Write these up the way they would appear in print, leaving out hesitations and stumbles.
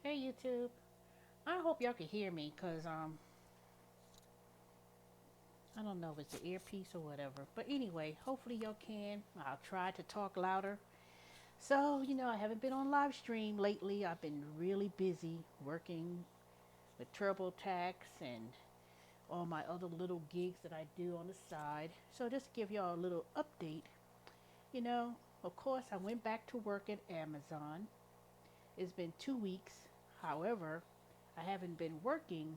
Hey YouTube. I hope y'all can hear me cuz I don't know if it's the earpiece or whatever. But anyway, hopefully y'all can. I'll try to talk louder. So, I haven't been on live stream lately. I've been really busy working with TurboTax and all my other little gigs that I do on the side. So just to give y'all a little update, you know, of course I went back to work at Amazon. It's been 2 weeks. However, I haven't been working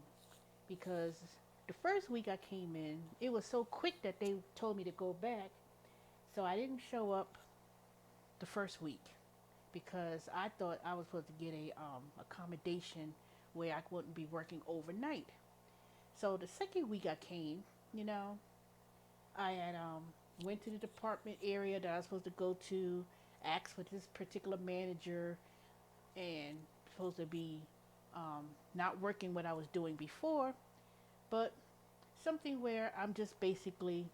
because the first week I came in, it was so quick that they told me to go back. So I didn't show up the first week because I thought I was supposed to get a accommodation where I wouldn't be working overnight. So the second week I came, you know, I had went to the department area that I was supposed to go to, asked for this particular manager, and supposed to be not working what I was doing before, but something where I'm just basically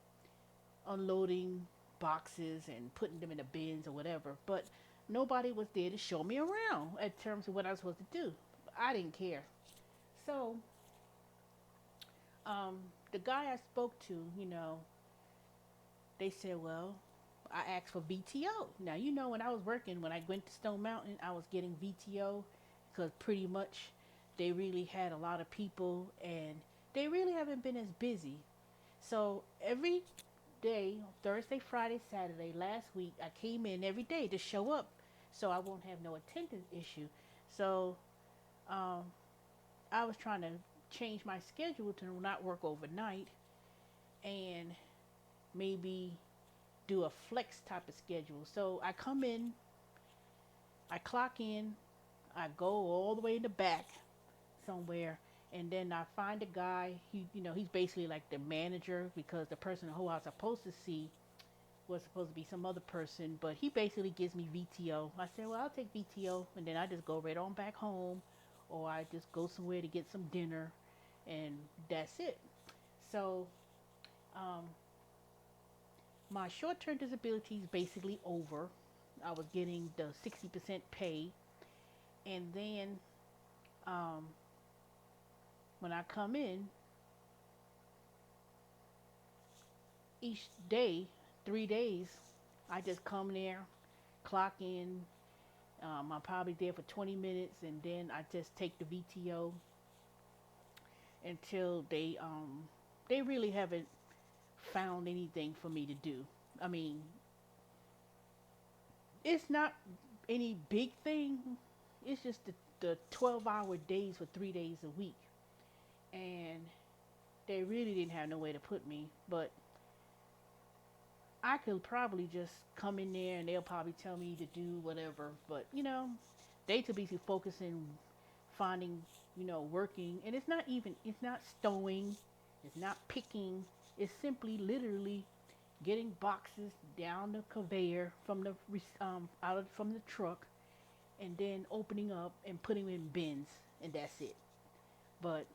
unloading boxes and putting them in the bins or whatever. But nobody was there to show me around in terms of what I was supposed to do. I didn't care. So um, the guy I spoke to, they said, well, I asked for VTO. Now, when I was working, when I went to Stone Mountain, I was getting VTO because pretty much they really had a lot of people and they really haven't been as busy. So every day, Thursday, Friday, Saturday, last week, I came in every day to show up so I won't have no attendance issue. So um, I was trying to change my schedule to not work overnight and maybe do a flex type of schedule. So I come in, I clock in, I go all the way in the back somewhere, and then I find a guy. He's basically like the manager because the person who I was supposed to see was supposed to be some other person, but he basically gives me VTO. I said, well, I'll take VTO, and then I just go right on back home, or I just go somewhere to get some dinner, and that's it. So, um, my short-term disability is basically over. I was getting the 60% pay, and then um, when I come in each day, 3 days, I just come there, clock in. I'm probably there for 20 minutes, and then I just take the VTO until they really haven't found anything for me to do. I mean, it's not any big thing. It's just the 12-hour days for 3 days a week, and they really didn't have no way to put me. But I could probably just come in there and they'll probably tell me to do whatever. But they too busy focusing, finding, working, and it's not stowing, it's not picking. It's simply literally getting boxes down the conveyor from the from the truck, and then opening up and putting them in bins, and that's it. But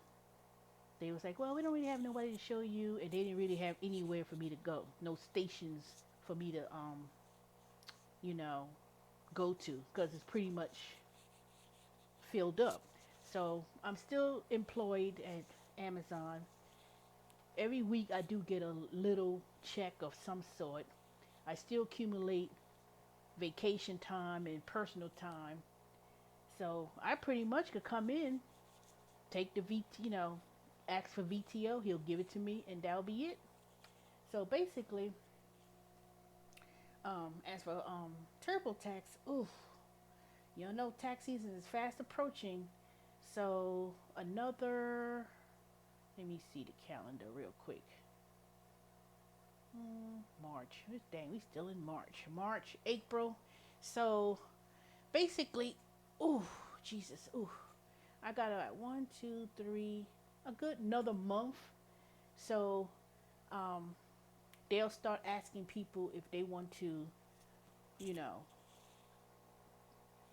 they was like, well, we don't really have nobody to show you, and they didn't really have anywhere for me to go, no stations for me to you know, go to because it's pretty much filled up. So I'm still employed at Amazon. Every week I do get a little check of some sort. I still accumulate vacation time and personal time. So I pretty much could come in, take the ask for VTO, he'll give it to me, and that'll be it. So basically, as for TurboTax, oof, tax season is fast approaching. So another, let me see the calendar real quick. March. Dang, we still in March. March, April. So basically, ooh, Jesus, ooh, I got one, two, three, a good another month. So um, they'll start asking people if they want to, you know,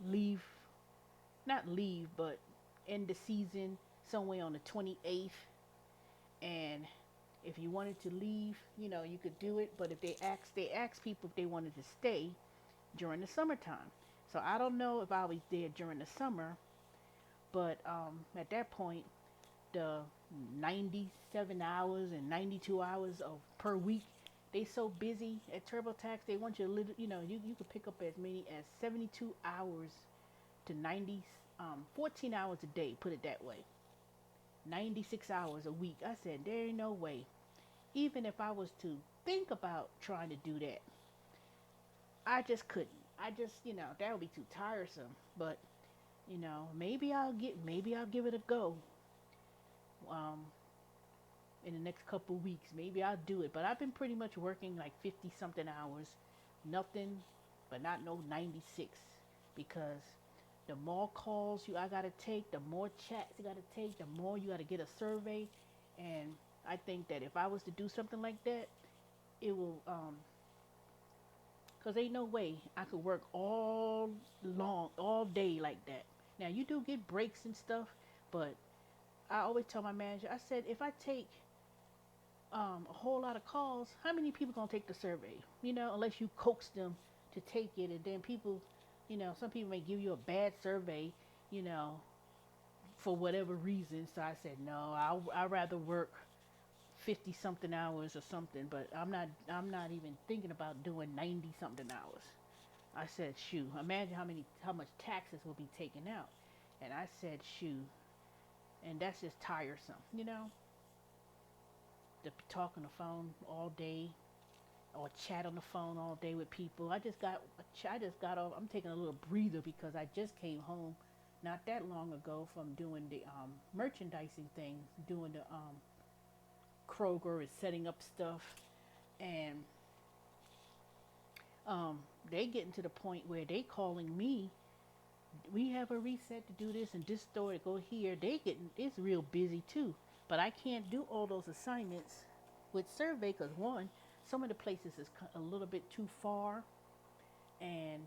leave, not leave, but end the season somewhere on the 28th. And if you wanted to leave, you could do it. But if they ask people if they wanted to stay during the summertime. So I don't know if I'll be there during the summer, But at that point, the 97 hours and 92 hours of per week, they so busy at TurboTax. They want you to you could pick up as many as 72 hours to 90, 14 hours a day, put it that way. 96 hours a week. I said, there ain't no way. Even if I was to think about trying to do that, I just couldn't. I just, that would be too tiresome. But, maybe I'll give it a go. Um, in the next couple weeks, maybe I'll do it. But I've been pretty much working like 50 something hours, nothing, but not no 96, because the more calls I gotta take, the more chats you gotta take, the more you gotta get a survey, and I think that if I was to do something like that, it will, cause ain't no way I could work all day like that. Now you do get breaks and stuff, but I always tell my manager, I said, if I take a whole lot of calls, how many people gonna take the survey? Unless you coax them to take it, and then people, some people may give you a bad survey, you know, for whatever reason. So I said, no, I'd rather work 50 something hours or something, but I'm not even thinking about doing 90 something hours. I said, shoot, imagine how much taxes will be taken out. And I said, shoot, and that's just tiresome, to talk on the phone all day or chat on the phone all day with people. I just got off. I'm taking a little breather because I just came home not that long ago from doing the merchandising thing, doing the Kroger and setting up stuff, and they getting to the point where they calling me. We have a reset to do this and this store to go here. It's real busy too, but I can't do all those assignments with survey because one, some of the places is a little bit too far, and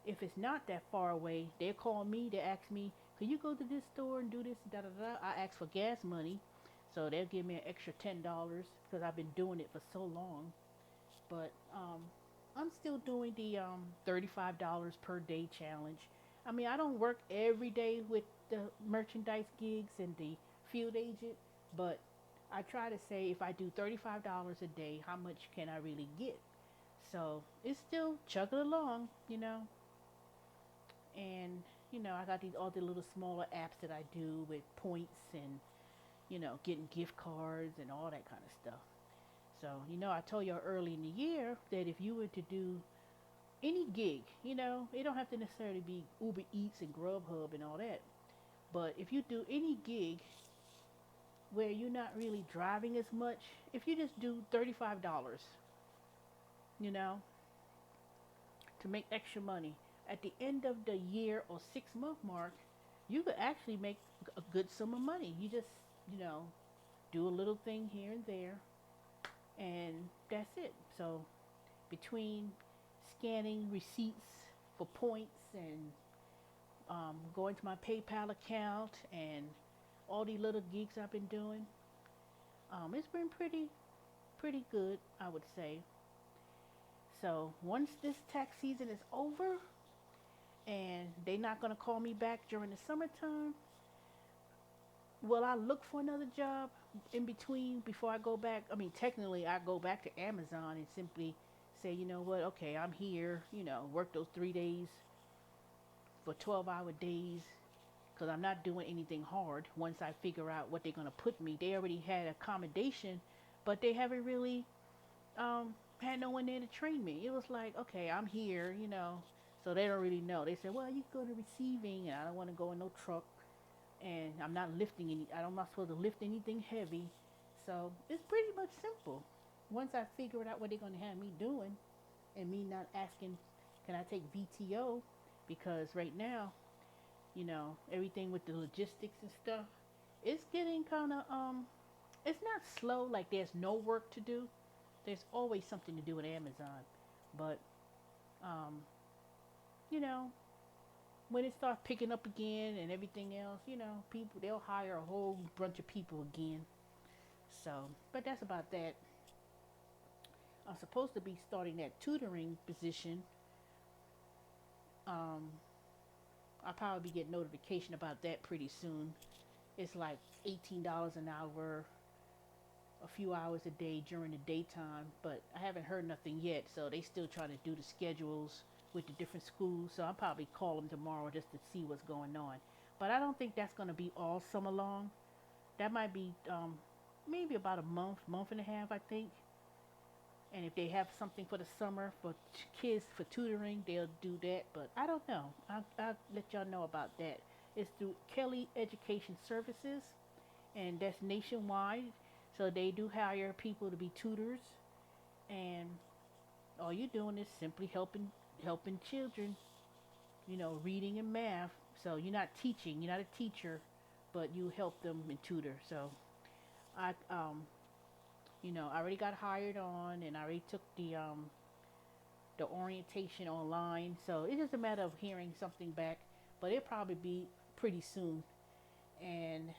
if it's not that far away, they call me. They ask me, "Could you go to this store and do this?" Da da da. I ask for gas money, so they'll give me an extra $10 because I've been doing it for so long. But I'm still doing the $35 per day challenge. I mean, I don't work every day with the merchandise gigs and the field agent, but I try to say if I do $35 a day, how much can I really get? So it's still chugging along, and I got all the little smaller apps that I do with points and getting gift cards and all that kind of stuff. So I told you early in the year that if you were to do any gig, it don't have to necessarily be Uber Eats and Grubhub and all that. But if you do any gig where you're not really driving as much, if you just do $35, you know, to make extra money, at the end of the year or 6 month mark, you could actually make a good sum of money. You just, you know, do a little thing here and there, and that's it. So between scanning receipts for points and going to my PayPal account and all these little gigs I've been doing, it's been pretty good, I would say. So once this tax season is over and they're not going to call me back during the summertime, will I look for another job in between before I go back? I mean, technically, I go back to Amazon and simply say, you know what, okay, I'm here, work those 3 days for 12-hour days because I'm not doing anything hard. Once I figure out what they're going to put me, they already had accommodation, but they haven't really had no one there to train me. It was like, okay, I'm here, so they don't really know. They said, well, you go to receiving, and I don't want to go in no truck, and I'm not lifting I'm not supposed to lift anything heavy. So it's pretty much simple. Once I figured out what they're going to have me doing, and me not asking, can I take VTO? Because right now, everything with the logistics and stuff, it's getting kind of, it's not slow, like there's no work to do. There's always something to do with Amazon. But, you know, when it starts picking up again and everything else, people, they'll hire a whole bunch of people again. So, but that's about that. I'm supposed to be starting that tutoring position. I'll probably get notification about that pretty soon. It's like $18 an hour, a few hours a day during the daytime, but I haven't heard nothing yet. So they still trying to do the schedules with the different schools. So I'll probably call them tomorrow just to see what's going on. But I don't think that's going to be all summer long. That might be maybe about a month, month and a half, I think. And if they have something for the summer for kids for tutoring, they'll do that. But I don't know. I'll let y'all know about that. It's through Kelly Education Services, and that's nationwide. So they do hire people to be tutors, and all you're doing is simply helping children, reading and math. So you're not teaching, you're not a teacher, but you help them and tutor. So I I already got hired on, and I already took the orientation online. So it's just a matter of hearing something back, but it'll probably be pretty soon. And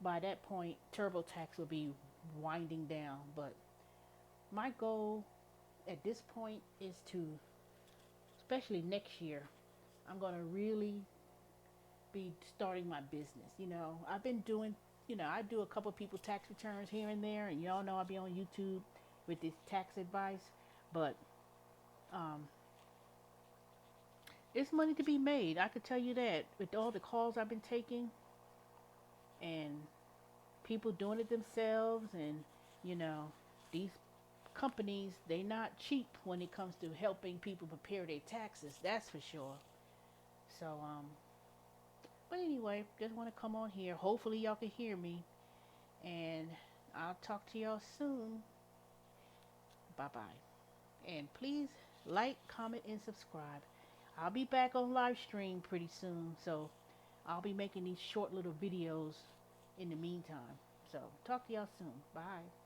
by that point, TurboTax will be winding down. But my goal at this point is to, especially next year, I'm going to really be starting my business. I've been doing, I do a couple of people tax returns here and there, and y'all know I'll be on YouTube with this tax advice. But um, it's money to be made. I could tell you that with all the calls I've been taking and people doing it themselves, and these companies, they not cheap when it comes to helping people prepare their taxes. That's for sure. So but anyway, just want to come on here. Hopefully y'all can hear me, and I'll talk to y'all soon. Bye bye. And please like, comment, and subscribe. I'll be back on live stream pretty soon, so I'll be making these short little videos in the meantime. So talk to y'all soon. Bye.